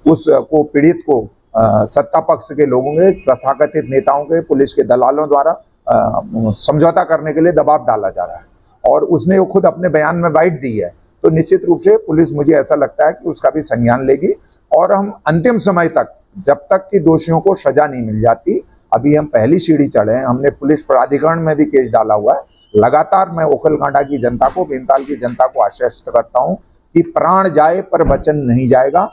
उसको पीड़ित को सत्ता पक्ष के लोगों के, तथाकथित नेताओं के, पुलिस के दलालों द्वारा समझौता करने के लिए दबाव डाला जा रहा है और उसने वो खुद अपने बयान में बाइट दी है। तो निश्चित रूप से पुलिस, मुझे ऐसा लगता है कि उसका भी संज्ञान लेगी और हम अंतिम समय तक, जब तक कि दोषियों को सजा नहीं मिल जाती, अभी हम पहली सीढ़ी चढ़े हैं, हमने पुलिस प्राधिकरण में भी केस डाला हुआ है। लगातार मैं ओखलकांडा की जनता को, भीमताल की जनता को आश्वस्त करता हूं कि प्राण जाए पर वचन नहीं जाएगा।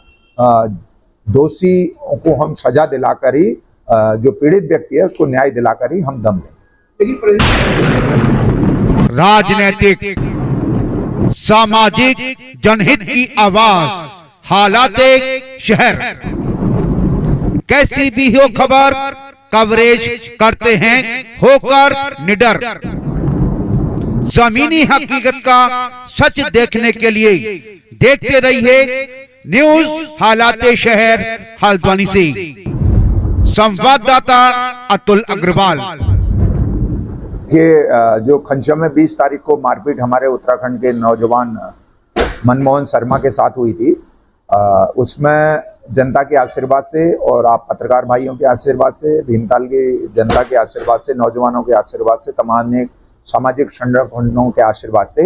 दोषी को हम सजा दिलाकर ही, जो पीड़ित व्यक्ति है उसको न्याय दिलाकर ही हम दम लेंगे। राजनीतिक, सामाजिक, जनहित की आवाज, हालात शहर, कैसी भी हो खबर कवरेज करते हैं होकर निडर। जमीनी हकीकत का सच देखने के लिए देखते रहिए न्यूज हालात शहर हल्द्वानी से। संवाददाता अतुल अग्रवाल। ये जो खंचम में 20 तारीख को मारपीट हमारे उत्तराखंड के नौजवान मनमोहन शर्मा के साथ हुई थी, उसमें जनता के आशीर्वाद से और आप पत्रकार भाइयों के आशीर्वाद से, भीमताल की जनता के आशीर्वाद से, नौजवानों के आशीर्वाद से, तमाम सामाजिक संगठनों के आशीर्वाद से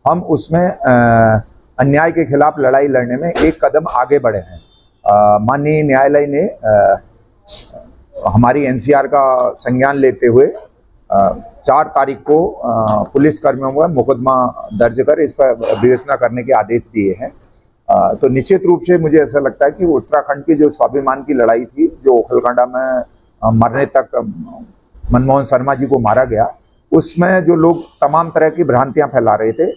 हम उसमें अन्याय के खिलाफ लड़ाई लड़ने में एक कदम आगे बढ़े हैं। माननीय न्यायालय ने हमारी एनसीआर का संज्ञान लेते हुए 4 तारीख को पुलिस कर्मियों पर मुकदमा दर्ज कर इस पर विवेचना करने के आदेश दिए हैं। तो निश्चित रूप से मुझे ऐसा लगता है कि उत्तराखंड की जो स्वाभिमान की लड़ाई थी, जो ओखलकांडा में मरने तक मनमोहन शर्मा जी को मारा गया, उसमें जो लोग तमाम तरह की भ्रांतियां फैला रहे थे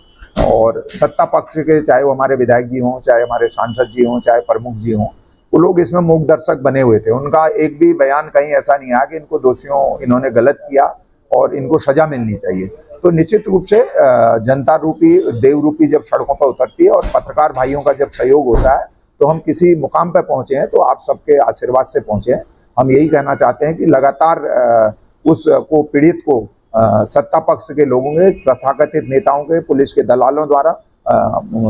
और सत्ता पक्ष के, चाहे वो हमारे विधायक जी हों, चाहे हमारे सांसद जी हों, चाहे प्रमुख जी हों, वो लोग इसमें मूक दर्शक बने हुए थे। उनका एक भी बयान कहीं ऐसा नहीं आया कि इनको दोषियों, इन्होंने गलत किया और इनको सजा मिलनी चाहिए। तो निश्चित रूप से जनता रूपी, देव रूपी जब सड़कों पर उतरती है और पत्रकार भाइयों का जब सहयोग होता है, तो हम किसी मुकाम पर पहुंचे हैं तो आप सबके आशीर्वाद से पहुंचे हैं। हम यही कहना चाहते हैं कि लगातार उसको, पीड़ित को सत्ता पक्ष के लोगों के, तथाकथित नेताओं के, पुलिस के दलालों द्वारा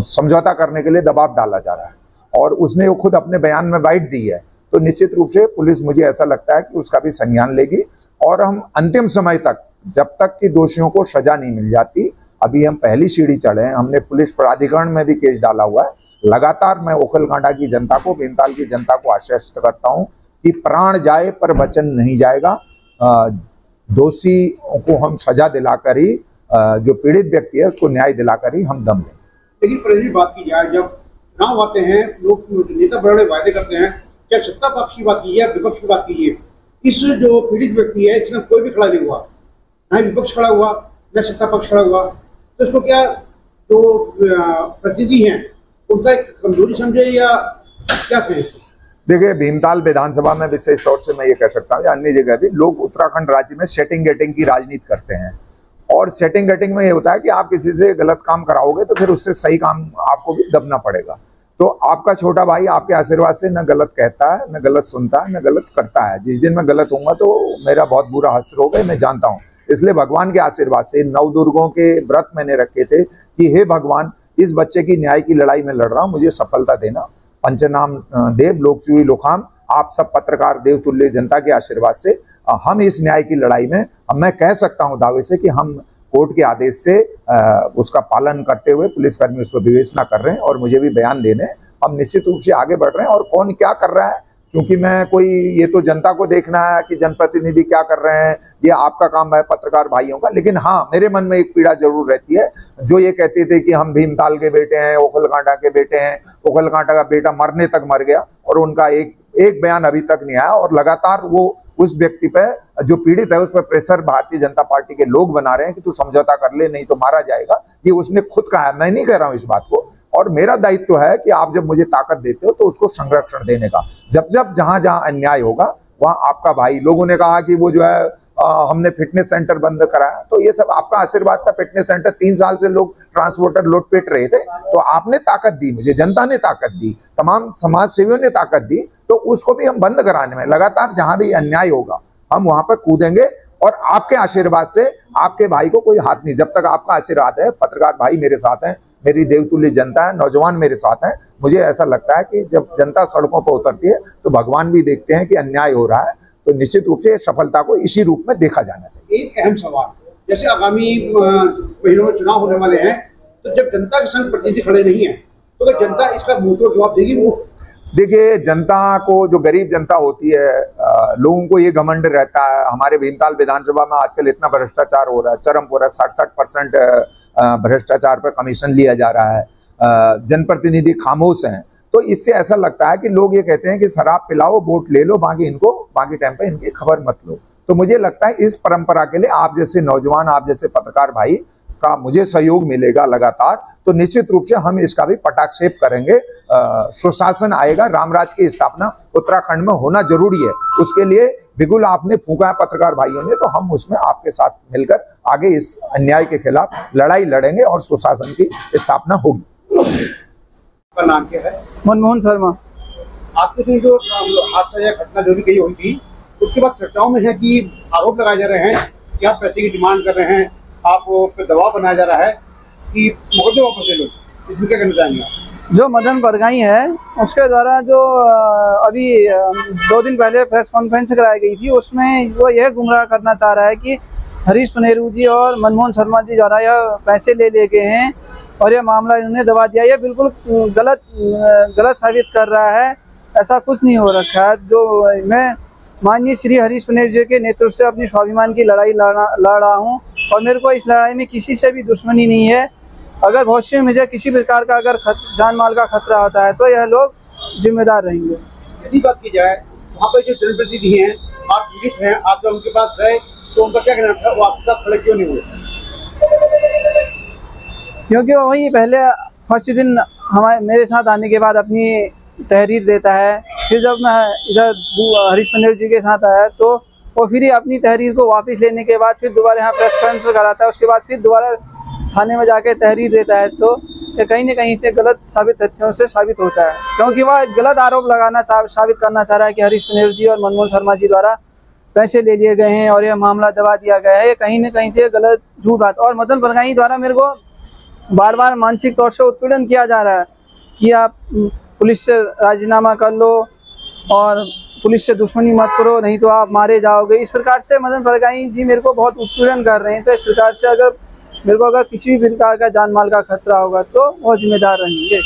समझौता करने के लिए दबाव डाला जा रहा है और उसने वो खुद अपने बयान में बाइट दी है। तो निश्चित रूप से पुलिस, मुझे ऐसा लगता है कि उसका भी संज्ञान लेगी और हम अंतिम समय तक, जब तक कि दोषियों को सजा नहीं मिल जाती, अभी हम पहली सीढ़ी चढ़े हैं, हमने पुलिस प्राधिकरण में भी केस डाला हुआ है। लगातार मैं ओखलकांडा की जनता को, भीमताल की जनता को आश्वस्त करता हूं कि प्राण जाए पर वचन नहीं जाएगा। दोषी को हम सजा दिलाकर ही, जो पीड़ित व्यक्ति है उसको न्याय दिलाकर ही हम दम लेंगे। लेकिन पहली बात की जाए, जब चुनाव आते हैं, लोग नेता बड़े वायदे करते हैं, क्या सत्ता पक्ष की बात कीजिए, विपक्ष की बात कीजिए, इस जो पीड़ित व्यक्ति है इसमें कोई भी खड़ा नहीं हुआ, न विपक्ष खड़ा हुआ न सत्ता पक्ष खड़ा हुआ। तो इसको क्या जो प्रतिनिधि हैं उनका एक कमजोरी समझे या क्या समझे? देखिए, भीमताल विधानसभा में विशेष तौर से मैं ये कह सकता हूँ, अन्य जगह भी लोग उत्तराखंड राज्य में सेटिंग गेटिंग की राजनीति करते हैं और सेटिंग गेटिंग में ये होता है कि आप किसी से गलत काम कराओगे तो फिर उससे सही काम आपको भी दबना पड़ेगा। तो आपका छोटा भाई आपके आशीर्वाद से न गलत कहता है, न गलत सुनता है, न गलत करता है। जिस दिन मैं गलत होऊंगा तो मेरा बहुत बुरा हश्र होगा, मैं जानता हूँ। इसलिए भगवान के आशीर्वाद से 9 दुर्गों के व्रत मैंने रखे थे कि हे भगवान, इस बच्चे की न्याय की लड़ाई में लड़ रहा हूँ, मुझे सफलता देना। पंचनाम देव, लोकचुई लोकाम, आप सब पत्रकार देवतुल्य जनता के आशीर्वाद से हम इस न्याय की लड़ाई में, मैं कह सकता हूं दावे से कि हम कोर्ट के आदेश से उसका पालन करते हुए पुलिसकर्मी उस पर विवेचना कर रहे हैं और मुझे भी बयान देने, हम निश्चित रूप से आगे बढ़ रहे हैं। और कौन क्या कर रहा है, क्योंकि मैं कोई, ये तो जनता को देखना है कि जनप्रतिनिधि क्या कर रहे हैं, ये आपका काम है पत्रकार भाइयों का। लेकिन हाँ, मेरे मन में एक पीड़ा जरूर रहती है, जो ये कहते थे कि हम भीमताल के बेटे हैं, ओखलकांडा के बेटे हैं, ओखलकांडा का बेटा मरने तक मर गया और उनका एक बयान अभी तक नहीं आया और लगातार वो उस व्यक्ति पे, जो पीड़ित है, उस पर प्रेशर भारतीय जनता पार्टी के लोग बना रहे हैं कि तू समझौता कर ले, नहीं तो मारा जाएगा। ये उसने खुद कहा है, मैं नहीं कह रहा हूं इस बात को। और मेरा दायित्व है कि आप जब मुझे ताकत देते हो तो उसको संरक्षण देने का। जब जब जहां जहां अन्याय होगा वहां आपका भाई, लोगों ने कहा कि वो जो है हमने फिटनेस सेंटर बंद कराया, तो ये सब आपका आशीर्वाद था। फिटनेस सेंटर 3 साल से लोग ट्रांसपोर्टर लूटपेट रहे थे, तो आपने ताकत दी मुझे, जनता ने ताकत दी, तमाम समाज सेवियों ने ताकत दी, तो उसको भी हम बंद कराने में लगातार, जहां भी अन्याय होगा हम वहां पर कूदेंगे। और आपके आशीर्वाद से आपके भाई को कोई हाथ नहीं, जब तक आपका आशीर्वाद है, पत्रकार भाई मेरे साथ हैं, मेरी देवतुल्य जनता है, नौजवान मेरे साथ हैं। मुझे ऐसा लगता है कि जब जनता सड़कों पर उतरती है तो भगवान भी देखते हैं कि अन्याय हो रहा है, तो निश्चित रूप से सफलता को इसी रूप में देखा जाना चाहिए। एक अहम सवाल, जैसे आगामी महीनों में चुनाव होने वाले हैं, तो जब जनता के संग प्रतिनिधि खड़े नहीं है तो क्या जनता इसका मुंहतोड़ जवाब देगी? वो देखिए, जनता को, जो गरीब जनता होती है, लोगों को ये घमंड रहता है। हमारे भीमताल विधानसभा में आजकल इतना भ्रष्टाचार हो रहा है, चरम हो रहा है, 60% भ्रष्टाचार पर कमीशन लिया जा रहा है, जनप्रतिनिधि खामोश हैं। तो इससे ऐसा लगता है कि लोग ये कहते हैं कि शराब पिलाओ, वोट ले लो, बाकी टाइम पे इनकी खबर मत लो। तो मुझे लगता है इस परंपरा के लिए आप जैसे नौजवान, आप जैसे पत्रकार भाई का मुझे सहयोग मिलेगा लगातार, तो निश्चित रूप से हम इसका भी पटाक्षेप करेंगे। सुशासन आएगा, रामराज की स्थापना उत्तराखंड में होना जरूरी है। उसके लिए बिगुल आपने फूंका है पत्रकार भाइयों ने, तो हम उसमें आपके साथ मिलकर आगे इस अन्याय के खिलाफ लड़ाई लड़ेंगे और सुशासन की स्थापना होगी। आपका नाम क्या है? मनमोहन शर्मा। आपके दिन जो हादसा या घटना जो भी कही हुई थी, उसके बाद चर्चाओं में है कि आरोप लगाए जा रहे हैं कि आप पैसे की डिमांड कर रहे हैं, आप पे दबाव बनाया जा रहा है कि मुकदमे वापस ले लो। इसमें क्या कहना चाहेंगे आप? जो मदन बरगाई है उसके द्वारा जो अभी 2 दिन पहले प्रेस कॉन्फ्रेंस कराई गई थी, उसमें वो यह गुमराह करना चाह रहा है कि हरीश पुनेरू जी और मनमोहन शर्मा जी द्वारा यह पैसे ले गए हैं और यह मामला इन्होंने दबा दिया। यह बिल्कुल गलत साबित कर रहा है। ऐसा कुछ नहीं हो रखा है। जो मैं माननीय श्री हरीश पुनेरू जी के नेतृत्व से अपनी स्वाभिमान की लड़ाई लड़ रहा हूँ और मेरे को इस लड़ाई में किसी से भी दुश्मनी नहीं है। अगर भविष्य में मुझे किसी प्रकार का अगर जान माल का खतरा होता है तो यह लोग जिम्मेदार रहेंगे। यदि बात की जाए, वहाँ पर जो जनप्रतिनिधि हैं, आप पीड़ित हैं, आप जब उनके पास गए तो उनका क्या कहना था? वो आपके साथ खड़े क्यों नहीं हुए? क्योंकि वही पहले फर्स्ट दिन मेरे साथ आने के बाद अपनी तहरीर देता है, फिर जब मैं इधर हरीश पुनेरू जी के साथ आया तो वो फिर ही अपनी तहरीर को वापस लेने के बाद फिर दोबारा यहाँ प्रेस कॉन्फ्रेंस कराता है, उसके बाद फिर दोबारा थाने में जाके तहरीर देता है। तो ये कहीं न कहीं से गलत तथ्यों से साबित होता है, क्योंकि वह गलत आरोप साबित करना चाह रहा है कि हरीश पुनेरू जी और मनमोहन शर्मा जी द्वारा पैसे ले लिए गए हैं और यह मामला दबा दिया गया है। ये कहीं न कहीं से गलत झूठ बात। और मदन बरगाई द्वारा मेरे को बार बार मानसिक तौर से उत्पीड़न किया जा रहा है कि आप पुलिस से राजीनामा कर लो और पुलिस से दुश्मनी मत करो, नहीं तो आप मारे जाओगे। इस प्रकार से मदन बरगाई जी मेरे को बहुत उत्पीड़न कर रहे हैं। तो इस प्रकार से अगर किसी भी प्रकार का जान माल का खतरा होगा तो वो जिम्मेदार रहेंगे।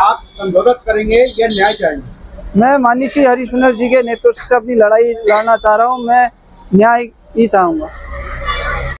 आप संबोधित करेंगे या न्याय चाहेंगे? मैं माननीय श्री हरीश पुनेरू जी के नेतृत्व से अपनी लड़ाई लड़ना चाह रहा हूँ। मैं न्याय ही चाहूँगा।